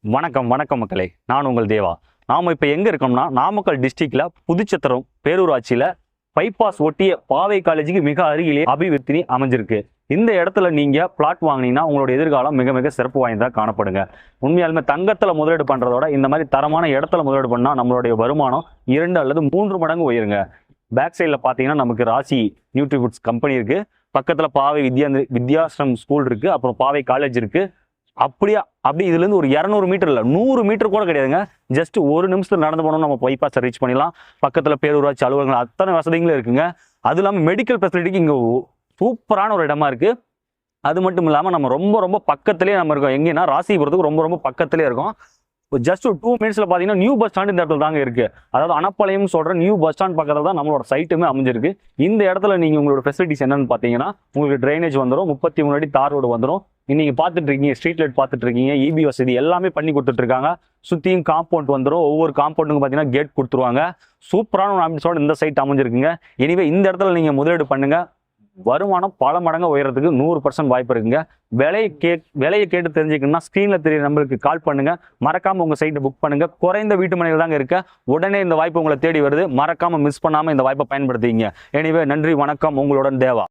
வணக்கம் வணக்கம் மக்களே, நான் உங்கள் தேவா. நாம் இப்போ எங்கே இருக்கோம்னா நாமக்கல் டிஸ்ட்ரிக்டில் புதுச்சத்திரம் பேரூராட்சியில் பைபாஸ் ஒட்டிய பாவை காலேஜுக்கு மிக அருகிலே அபிவிருத்தி அமைஞ்சிருக்கு. இந்த இடத்துல நீங்கள் பிளாட் வாங்கினீங்கன்னா உங்களோட எதிர்காலம் மிக மிக சிறப்பு வாய்ந்ததாக காணப்படுங்க. உண்மையாலுமே தங்கத்தில் முதலீடு பண்ணுறதோட இந்த மாதிரி தரமான இடத்துல முதலீடு பண்ணால் நம்மளுடைய வருமானம் 2 அல்லது 3 மடங்கு உயருங்க. பேக் சைடில் பார்த்தீங்கன்னா நமக்கு ராசி நியூட்ரிஃபுட்ஸ் கம்பெனி இருக்குது. பக்கத்தில் பாவை வித்யாசிரம் ஸ்கூல் இருக்குது. அப்புறம் பாவை காலேஜ் இருக்குது. அப்படி இதுலேருந்து ஒரு 200 மீட்டர் இல்லை, 100 மீட்டர் கூட கிடையாதுங்க. ஜஸ்ட் ஒரு நிமிஷத்தில் நடந்து போனோம், நம்ம பைபாஸை ரீச் பண்ணிடலாம். பக்கத்தில் பேரூராட்சி அலுவலகங்கள் அத்தனை வசதிகளும் இருக்குங்க. அது இல்லாமல் மெடிக்கல் ஃபெசிலிட்டிக்கு இங்கே சூப்பரான ஒரு இடமா இருக்குது. அது மட்டும் இல்லாமல் நம்ம ரொம்ப ரொம்ப பக்கத்துலேயே நம்ம இருக்கோம். எங்கேன்னா ராசிபுரத்துக்கு ரொம்ப ரொம்ப பக்கத்துலேயே இருக்கோம். ஜஸ்ட் ஒரு 2 மினிட்ஸில் பார்த்தீங்கன்னா நியூ பஸ் ஸ்டாண்ட் இந்த இடத்துல தாங்க இருக்குது. அதாவது அனப்பாளையம் சொல்கிற நியூ பஸ் ஸ்டாண்ட் பக்கத்தில் தான் நம்மளோட சைட்டுமே அமைஞ்சிருக்கு. இந்த இடத்துல நீங்கள் உங்களோட ஃபெசிலிட்டிஸ் என்னென்னு பார்த்தீங்கன்னா, உங்களுக்கு ட்ரைனேஜ் வந்துடும், 33 அடி தார் ரோடு வந்துடும். நீங்கள் பார்த்துட்டு இருக்கீங்க, ஸ்ட்ரீட் லைட் பார்த்துட்டு இருக்கீங்க, இபி வசதி எல்லாமே பண்ணி கொடுத்துட்ருக்காங்க. சுற்றியும் காம்பவுண்ட் வந்துடும். ஒவ்வொரு காம்பவுண்டுக்கும் பார்த்தீங்கன்னா கேட் கொடுத்துருவாங்க. சூப்பரான ஒரு ஆம்பியன்ஸோட இந்த சைட் அமைஞ்சிருக்குங்க. எனிவே இந்த இடத்துல நீங்கள் முதலீடு பண்ணுங்கள். வருமானம் பல மடங்கு உயரத்துக்கு 100% வாய்ப்பு இருக்குங்க. விலையை கேட்டு தெரிஞ்சுக்கணும்னா ஸ்க்ரீனில் தெரிய நம்பருக்கு கால் பண்ணுங்க. மறக்காம உங்க சைட்டை புக் பண்ணுங்க. குறைந்த வீட்டு மனைகள் தாங்க இருக்க. உடனே இந்த வாய்ப்பு உங்களை தேடி வருது. மறக்காம மிஸ் பண்ணாம இந்த வாய்ப்பை பயன்படுத்திங்க. எனிவே நன்றி, வணக்கம். உங்களுடன் தேவா.